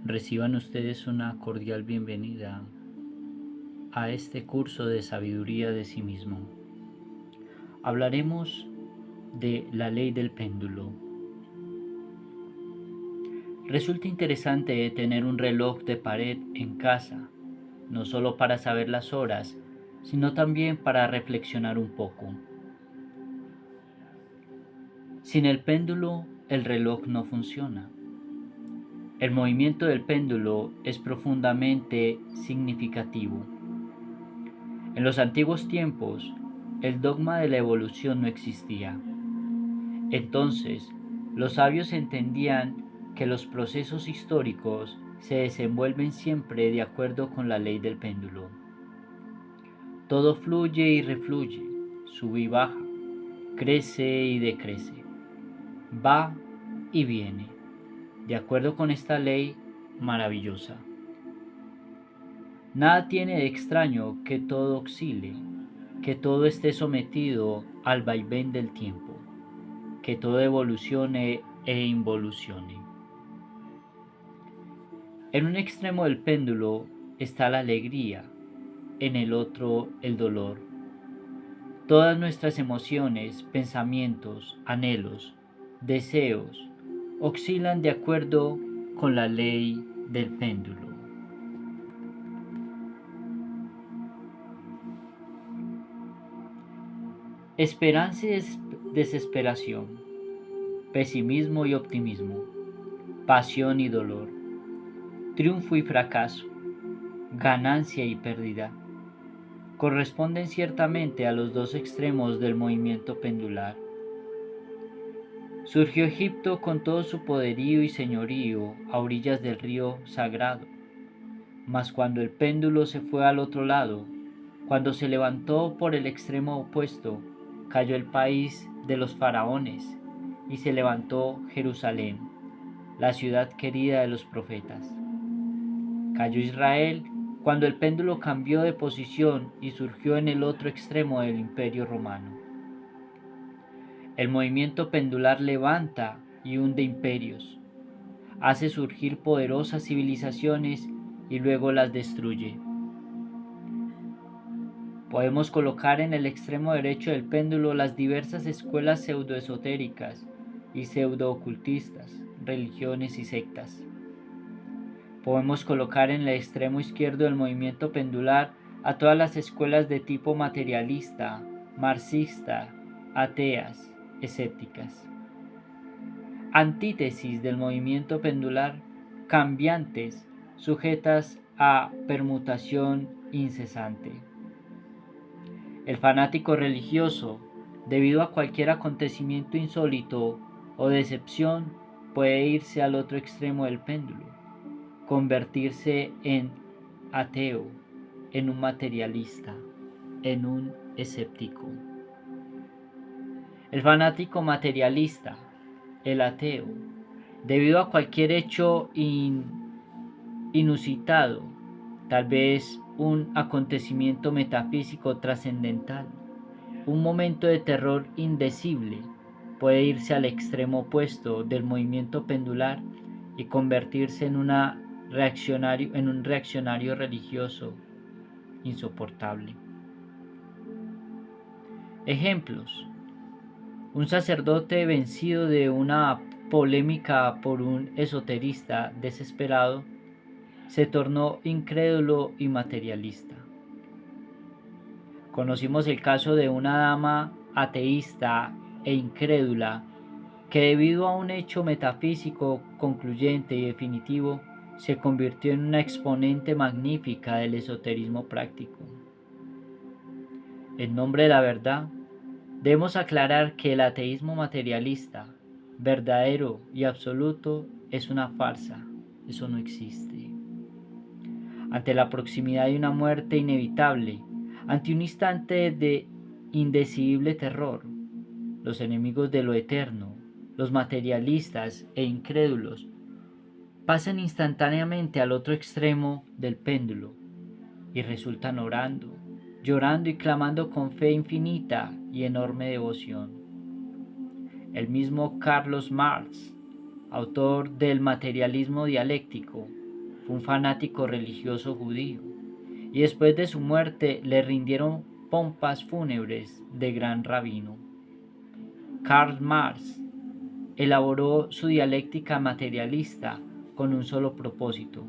Reciban ustedes una cordial bienvenida a este curso de sabiduría de sí mismo. Hablaremos de la ley del péndulo. Resulta interesante tener un reloj de pared en casa, no solo para saber las horas, sino también para reflexionar un poco. Sin el péndulo, el reloj no funciona. El movimiento del péndulo es profundamente significativo. En los antiguos tiempos, el dogma de la evolución no existía. Entonces, los sabios entendían que los procesos históricos se desenvuelven siempre de acuerdo con la ley del péndulo. Todo fluye y refluye, sube y baja, crece y decrece, va y viene, de acuerdo con esta ley maravillosa. Nada tiene de extraño que todo oscile, que todo esté sometido al vaivén del tiempo, que todo evolucione e involucione. En un extremo del péndulo está la alegría, en el otro el dolor. Todas nuestras emociones, pensamientos, anhelos, deseos, oscilan de acuerdo con la ley del péndulo. Esperanza y desesperación, pesimismo y optimismo, pasión y dolor, triunfo y fracaso, ganancia y pérdida, corresponden ciertamente a los dos extremos del movimiento pendular. Surgió Egipto con todo su poderío y señorío a orillas del río sagrado, mas cuando el péndulo se fue al otro lado, cuando se levantó por el extremo opuesto, cayó el país de los faraones y se levantó Jerusalén, la ciudad querida de los profetas. Cayó Israel cuando el péndulo cambió de posición y surgió en el otro extremo del Imperio Romano. El movimiento pendular levanta y hunde imperios, hace surgir poderosas civilizaciones y luego las destruye. Podemos colocar en el extremo derecho del péndulo las diversas escuelas pseudoesotéricas y pseudoocultistas, religiones y sectas. Podemos colocar en el extremo izquierdo del movimiento pendular a todas las escuelas de tipo materialista, marxista, ateas, escépticas. Antítesis del movimiento pendular, cambiantes, sujetas a permutación incesante. El fanático religioso, debido a cualquier acontecimiento insólito o decepción, puede irse al otro extremo del péndulo, convertirse en ateo, en un materialista, en un escéptico. El fanático materialista, el ateo, debido a cualquier hecho inusitado, tal vez un acontecimiento metafísico trascendental, un momento de terror indecible, puede irse al extremo opuesto del movimiento pendular y convertirse en un reaccionario religioso insoportable. Ejemplos: un sacerdote vencido de una polémica por un esoterista desesperado se tornó incrédulo y materialista. Conocimos el caso de una dama ateísta e incrédula que, debido a un hecho metafísico concluyente y definitivo, se convirtió en una exponente magnífica del esoterismo práctico. En nombre de la verdad, debemos aclarar que el ateísmo materialista, verdadero y absoluto, es una farsa. Eso no existe. Ante la proximidad de una muerte inevitable, ante un instante de indecible terror, los enemigos de lo eterno, los materialistas e incrédulos, pasan instantáneamente al otro extremo del péndulo y resultan orando, llorando y clamando con fe infinita y enorme devoción. El mismo Carlos Marx, autor del materialismo dialéctico, fue un fanático religioso judío, y después de su muerte le rindieron pompas fúnebres de gran rabino. Karl Marx elaboró su dialéctica materialista con un solo propósito: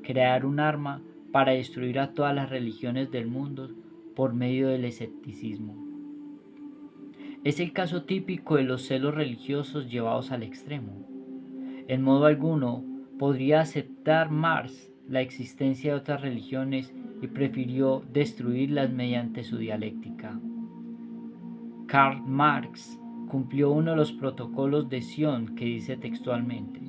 crear un arma para destruir a todas las religiones del mundo por medio del escepticismo. Es el caso típico de los celos religiosos llevados al extremo. En modo alguno podría aceptar Marx la existencia de otras religiones y prefirió destruirlas mediante su dialéctica. Karl Marx cumplió uno de los protocolos de Sion que dice textualmente: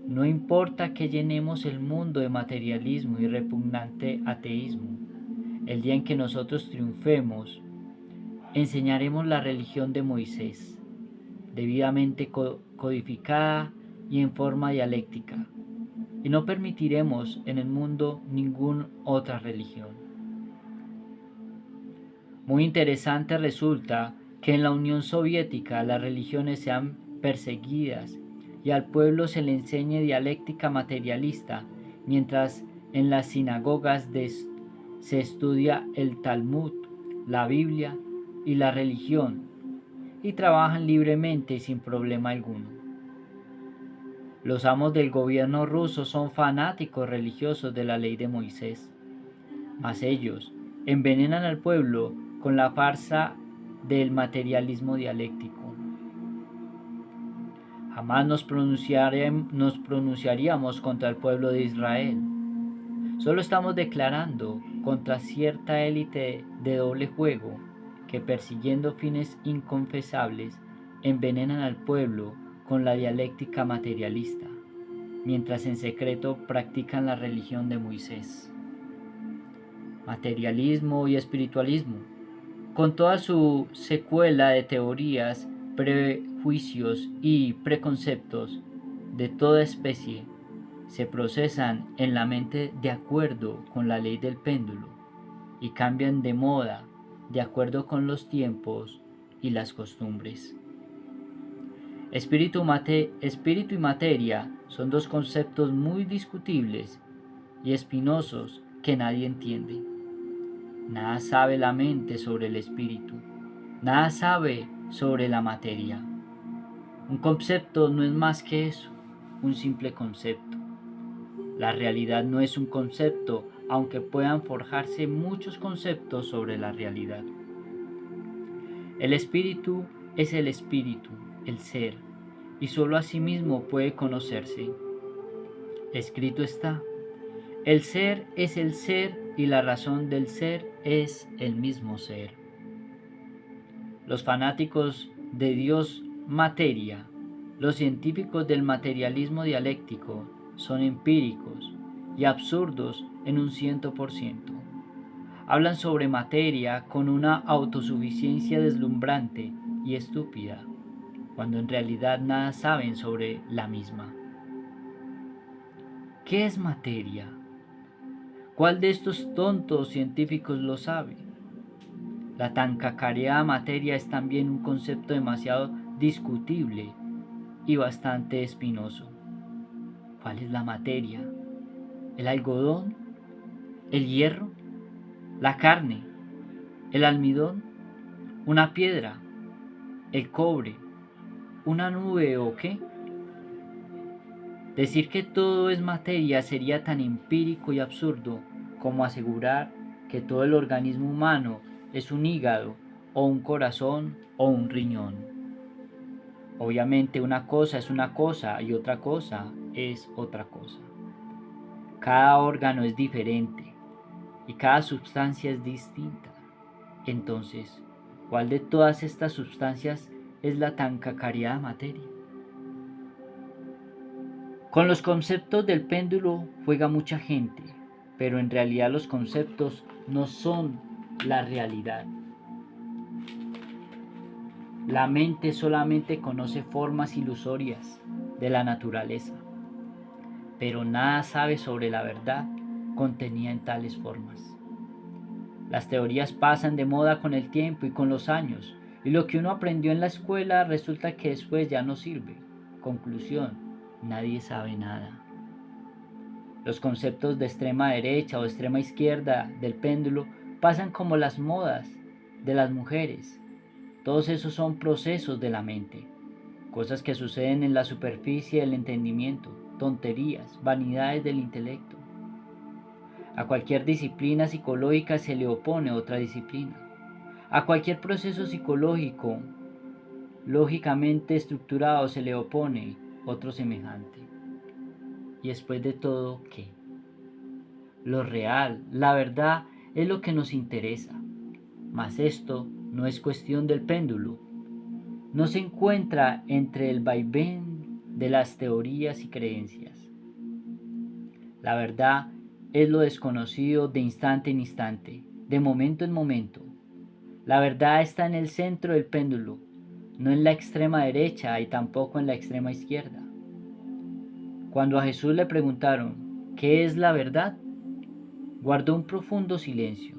no importa que llenemos el mundo de materialismo y repugnante ateísmo, el día en que nosotros triunfemos, enseñaremos la religión de Moisés, debidamente codificada y en forma dialéctica, y no permitiremos en el mundo ninguna otra religión. Muy interesante resulta que en la Unión Soviética las religiones sean perseguidas y al pueblo se le enseñe dialéctica materialista, mientras en las sinagogas se estudia el Talmud, la Biblia y la religión, y trabajan libremente y sin problema alguno. Los amos del gobierno ruso son fanáticos religiosos de la ley de Moisés, mas ellos envenenan al pueblo con la farsa del materialismo dialéctico. Jamás nos pronunciaríamos contra el pueblo de Israel. Solo estamos declarando contra cierta élite de doble juego que, persiguiendo fines inconfesables, envenenan al pueblo con la dialéctica materialista, mientras en secreto practican la religión de Moisés. Materialismo y espiritualismo, con toda su secuela de teorías, prejuicios y preconceptos de toda especie, se procesan en la mente de acuerdo con la ley del péndulo y cambian de moda de acuerdo con los tiempos y las costumbres. Espíritu y materia son dos conceptos muy discutibles y espinosos que nadie entiende. Nada sabe la mente sobre el espíritu, nada sabe sobre la materia. Un concepto no es más que eso, un simple concepto. La realidad no es un concepto, aunque puedan forjarse muchos conceptos sobre la realidad. El espíritu es el espíritu, el ser, y sólo a sí mismo puede conocerse. Escrito está: el ser es el ser y la razón del ser es el mismo ser. Los fanáticos de Dios materia, los científicos del materialismo dialéctico, son empíricos y absurdos en un 100%. Hablan sobre materia con una autosuficiencia deslumbrante y estúpida, cuando en realidad nada saben sobre la misma. ¿Qué es materia? ¿Cuál de estos tontos científicos lo sabe? La tan cacareada materia es también un concepto demasiado discutible y bastante espinoso. ¿Cuál es la materia? ¿El algodón? ¿El hierro? ¿La carne? ¿El almidón? ¿Una piedra? ¿El cobre? ¿Una nube o qué? Decir que todo es materia sería tan empírico y absurdo como asegurar que todo el organismo humano es un hígado o un corazón o un riñón. Obviamente una cosa es una cosa y otra cosa es otra cosa. Cada órgano es diferente y cada sustancia es distinta. Entonces, ¿cuál de todas estas sustancias es la tan cacareada materia? Con los conceptos del péndulo juega mucha gente, pero en realidad los conceptos no son la realidad. La mente solamente conoce formas ilusorias de la naturaleza, pero nada sabe sobre la verdad contenida en tales formas. Las teorías pasan de moda con el tiempo y con los años, y lo que uno aprendió en la escuela resulta que después ya no sirve. Conclusión: nadie sabe nada. Los conceptos de extrema derecha o extrema izquierda del péndulo pasan como las modas de las mujeres. Todos esos son procesos de la mente, cosas que suceden en la superficie del entendimiento, tonterías, vanidades del intelecto. A cualquier disciplina psicológica se le opone otra disciplina. A cualquier proceso psicológico lógicamente estructurado se le opone otro semejante. Y después de todo, ¿qué? Lo real, la verdad, es lo que nos interesa. Mas esto no es cuestión del péndulo. No se encuentra entre el vaivén de las teorías y creencias. La verdad es lo desconocido de instante en instante, de momento en momento. La verdad está en el centro del péndulo, no en la extrema derecha y tampoco en la extrema izquierda. Cuando a Jesús le preguntaron, ¿qué es la verdad?, guardó un profundo silencio.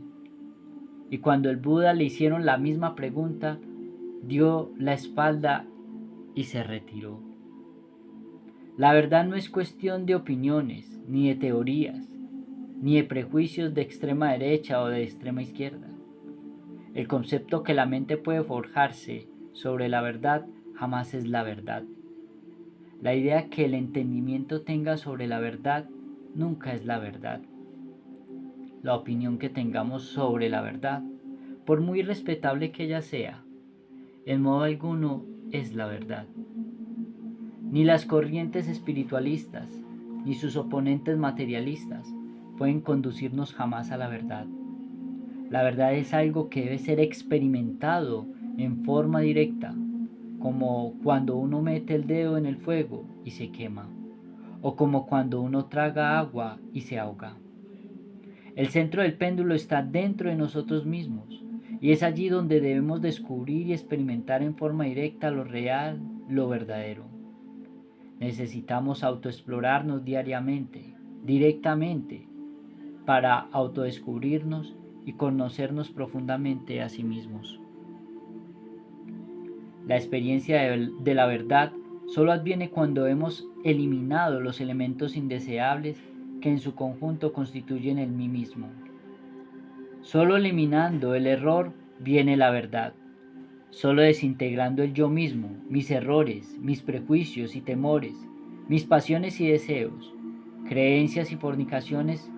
Y cuando el Buda le hicieron la misma pregunta, dio la espalda y se retiró. La verdad no es cuestión de opiniones, ni de teorías, ni de prejuicios de extrema derecha o de extrema izquierda. El concepto que la mente puede forjarse sobre la verdad jamás es la verdad. La idea que el entendimiento tenga sobre la verdad nunca es la verdad. La opinión que tengamos sobre la verdad, por muy respetable que ella sea, en modo alguno es la verdad. Ni las corrientes espiritualistas, ni sus oponentes materialistas pueden conducirnos jamás a la verdad. La verdad es algo que debe ser experimentado en forma directa, como cuando uno mete el dedo en el fuego y se quema, o como cuando uno traga agua y se ahoga. El centro del péndulo está dentro de nosotros mismos, y es allí donde debemos descubrir y experimentar en forma directa lo real, lo verdadero. Necesitamos autoexplorarnos diariamente, directamente, para autodescubrirnos y conocernos profundamente a sí mismos. La experiencia de la verdad solo adviene cuando hemos eliminado los elementos indeseables que en su conjunto constituyen el mí mismo. Solo eliminando el error viene la verdad. Solo desintegrando el yo mismo, mis errores, mis prejuicios y temores, mis pasiones y deseos, creencias y fornicaciones,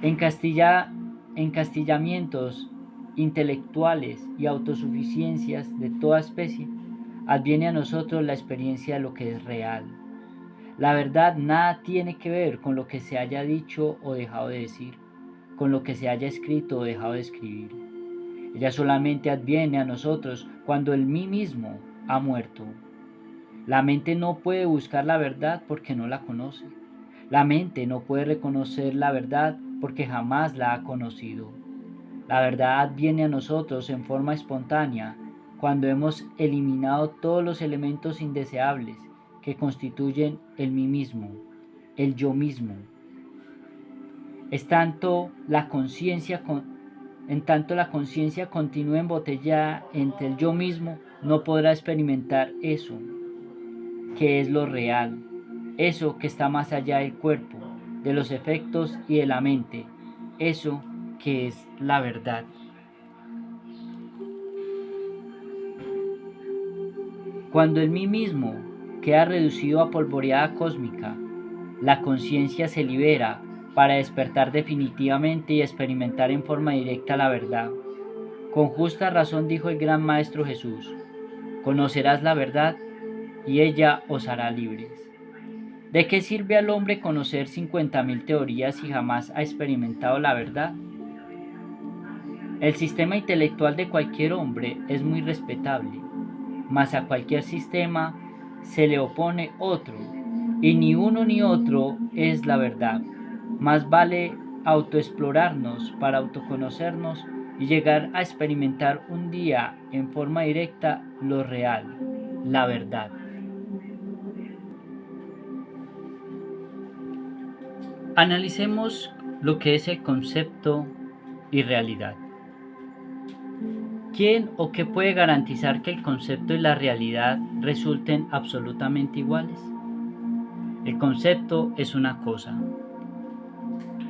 encastillamientos intelectuales y autosuficiencias de toda especie, adviene a nosotros la experiencia de lo que es real. La verdad nada tiene que ver con lo que se haya dicho o dejado de decir, con lo que se haya escrito o dejado de escribir. Ella solamente adviene a nosotros cuando el mí mismo ha muerto. La mente no puede buscar la verdad porque no la conoce. La mente no puede reconocer la verdad porque jamás la ha conocido. La verdad adviene a nosotros en forma espontánea cuando hemos eliminado todos los elementos indeseables que constituyen el mí mismo, el yo mismo. En tanto la conciencia continúe embotellada entre el yo mismo, no podrá experimentar eso, que es lo real, eso que está más allá del cuerpo, de los efectos y de la mente, eso que es la verdad. Cuando el mí mismo queda reducido a polvoreada cósmica, la conciencia se libera para despertar definitivamente y experimentar en forma directa la verdad. Con justa razón dijo el gran Maestro Jesús: conocerás la verdad y ella os hará libres. ¿De qué sirve al hombre conocer 50.000 teorías si jamás ha experimentado la verdad? El sistema intelectual de cualquier hombre es muy respetable, mas a cualquier sistema se le opone otro, y ni uno ni otro es la verdad. Más vale autoexplorarnos para autoconocernos y llegar a experimentar un día en forma directa lo real, la verdad. Analicemos lo que es el concepto y realidad. ¿Quién o qué puede garantizar que el concepto y la realidad resulten absolutamente iguales? El concepto es una cosa,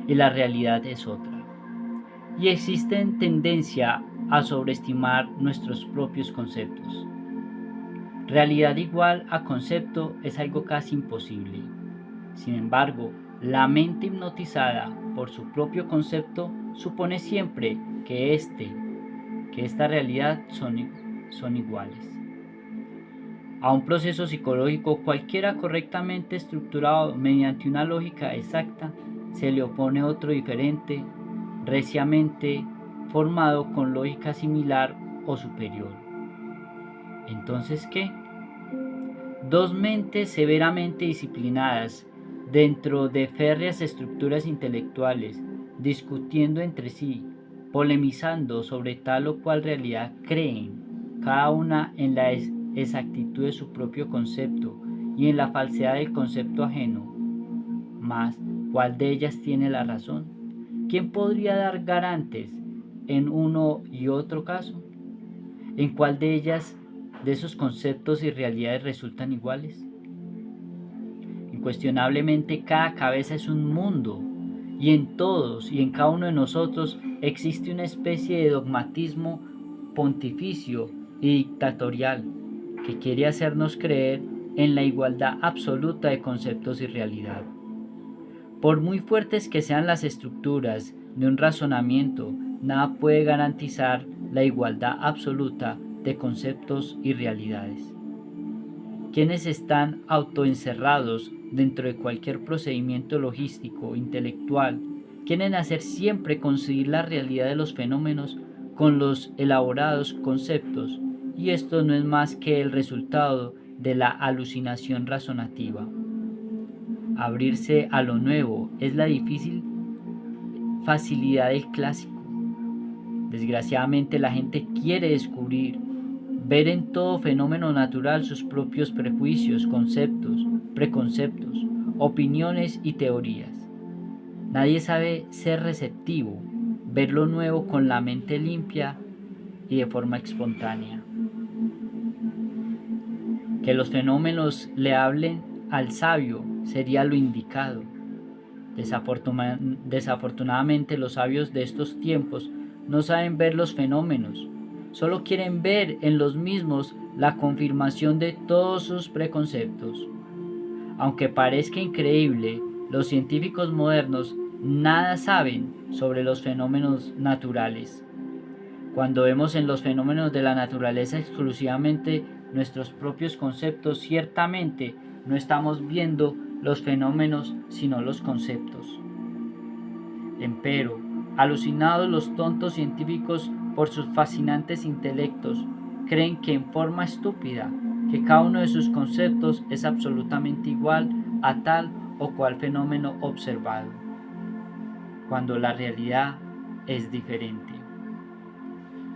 y la realidad es otra. Y existe tendencia a sobreestimar nuestros propios conceptos. Realidad igual a concepto es algo casi imposible. Sin embargo, la mente hipnotizada por su propio concepto supone siempre que esta realidad son iguales. A un proceso psicológico cualquiera correctamente estructurado mediante una lógica exacta se le opone otro diferente, reciamente formado con lógica similar o superior. Entonces, ¿qué? Dos mentes severamente disciplinadas dentro de férreas estructuras intelectuales, discutiendo entre sí, polemizando sobre tal o cual realidad, creen, cada una en la exactitud de su propio concepto y en la falsedad del concepto ajeno. Mas, ¿cuál de ellas tiene la razón? ¿Quién podría dar garantes en uno y otro caso? ¿En cuál de ellas, de esos conceptos y realidades resultan iguales? Incuestionablemente cada cabeza es un mundo y en todos y en cada uno de nosotros existe una especie de dogmatismo pontificio y dictatorial que quiere hacernos creer en la igualdad absoluta de conceptos y realidad. Por muy fuertes que sean las estructuras de un razonamiento, nada puede garantizar la igualdad absoluta de conceptos y realidades. Quienes están autoencerrados dentro de cualquier procedimiento logístico, intelectual, quieren hacer siempre coincidir la realidad de los fenómenos con los elaborados conceptos, y esto no es más que el resultado de la alucinación razonativa. Abrirse a lo nuevo es la difícil facilidad del clásico. Desgraciadamente la gente quiere descubrir, ver en todo fenómeno natural sus propios prejuicios, conceptos, preconceptos, opiniones y teorías. Nadie sabe ser receptivo, ver lo nuevo con la mente limpia y de forma espontánea. Que los fenómenos le hablen al sabio sería lo indicado. Desafortunadamente los sabios de estos tiempos no saben ver los fenómenos, solo quieren ver en los mismos la confirmación de todos sus preconceptos. Aunque parezca increíble, los científicos modernos nada saben sobre los fenómenos naturales. Cuando vemos en los fenómenos de la naturaleza exclusivamente nuestros propios conceptos, ciertamente no estamos viendo los fenómenos sino los conceptos. Empero, alucinados los tontos científicos por sus fascinantes intelectos, creen que en forma estúpida que cada uno de sus conceptos es absolutamente igual a tal o cual fenómeno observado, cuando la realidad es diferente.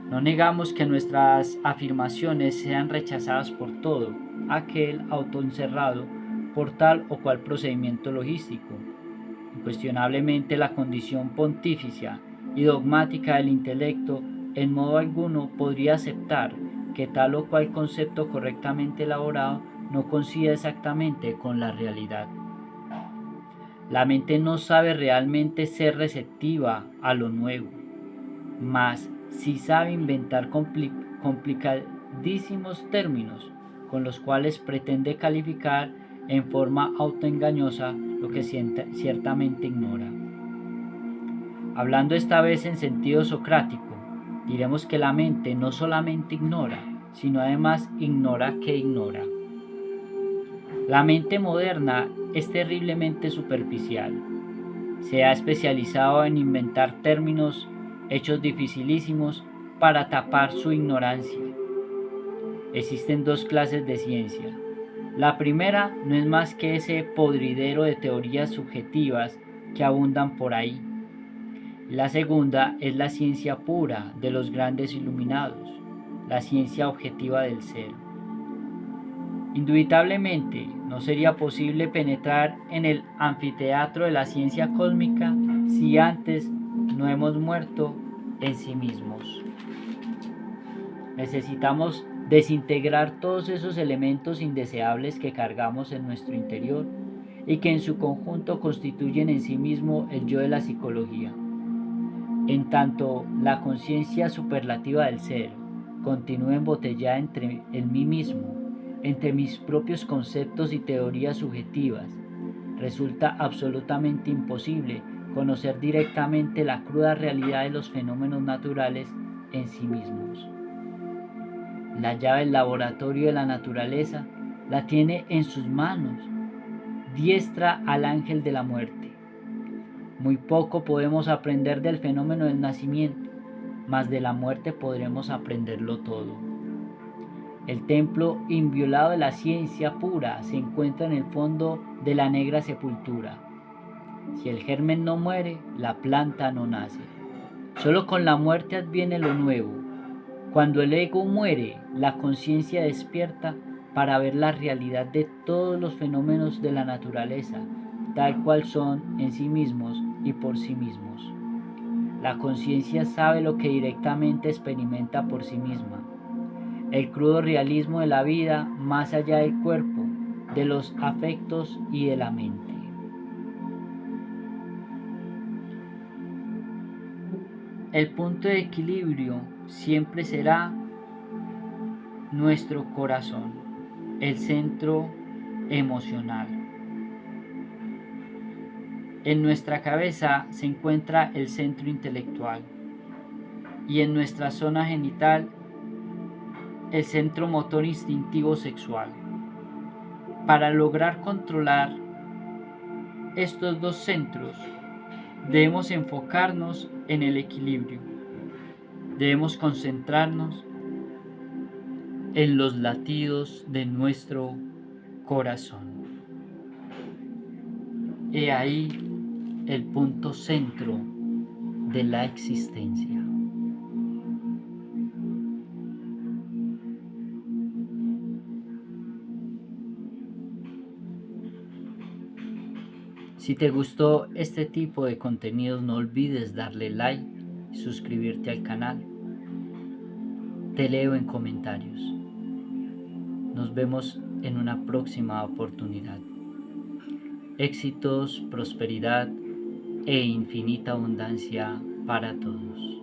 No negamos que nuestras afirmaciones sean rechazadas por todo aquel autoencerrado por tal o cual procedimiento logístico. Incuestionablemente la condición pontificia y dogmática del intelecto en modo alguno podría aceptar que tal o cual concepto correctamente elaborado no coincida exactamente con la realidad. La mente no sabe realmente ser receptiva a lo nuevo, mas sí sabe inventar complicadísimos términos con los cuales pretende calificar en forma autoengañosa lo que ciertamente ignora. Hablando esta vez en sentido socrático, diremos que la mente no solamente ignora, sino además ignora que ignora. La mente moderna es terriblemente superficial. Se ha especializado en inventar términos hechos dificilísimos para tapar su ignorancia. Existen dos clases de ciencia. La primera no es más que ese podridero de teorías subjetivas que abundan por ahí. La segunda es la ciencia pura de los grandes iluminados, la ciencia objetiva del ser. Indubitablemente, no sería posible penetrar en el anfiteatro de la ciencia cósmica si antes no hemos muerto en sí mismos. Necesitamos desintegrar todos esos elementos indeseables que cargamos en nuestro interior y que en su conjunto constituyen en sí mismo el yo de la psicología. En tanto la conciencia superlativa del ser continúa embotellada entre el mí mismo, entre mis propios conceptos y teorías subjetivas, resulta absolutamente imposible conocer directamente la cruda realidad de los fenómenos naturales en sí mismos. La llave del laboratorio de la naturaleza la tiene en sus manos, diestra al ángel de la muerte. Muy poco podemos aprender del fenómeno del nacimiento, mas de la muerte podremos aprenderlo todo. El templo inviolado de la ciencia pura se encuentra en el fondo de la negra sepultura. Si el germen no muere, la planta no nace. Solo con la muerte adviene lo nuevo. Cuando el ego muere, la conciencia despierta para ver la realidad de todos los fenómenos de la naturaleza, tal cual son en sí mismos y por sí mismos. La conciencia sabe lo que directamente experimenta por sí misma. El crudo realismo de la vida más allá del cuerpo, de los afectos y de la mente. El punto de equilibrio siempre será nuestro corazón, el centro emocional. En nuestra cabeza se encuentra el centro intelectual y en nuestra zona genital el centro motor instintivo sexual. Para lograr controlar estos dos centros, debemos enfocarnos en el equilibrio. Debemos concentrarnos en los latidos de nuestro corazón. He ahí el punto centro de la existencia. Si te gustó este tipo de contenidos, no olvides darle like y suscribirte al canal. Te leo en comentarios. Nos vemos en una próxima oportunidad. Éxitos, prosperidad e infinita abundancia para todos.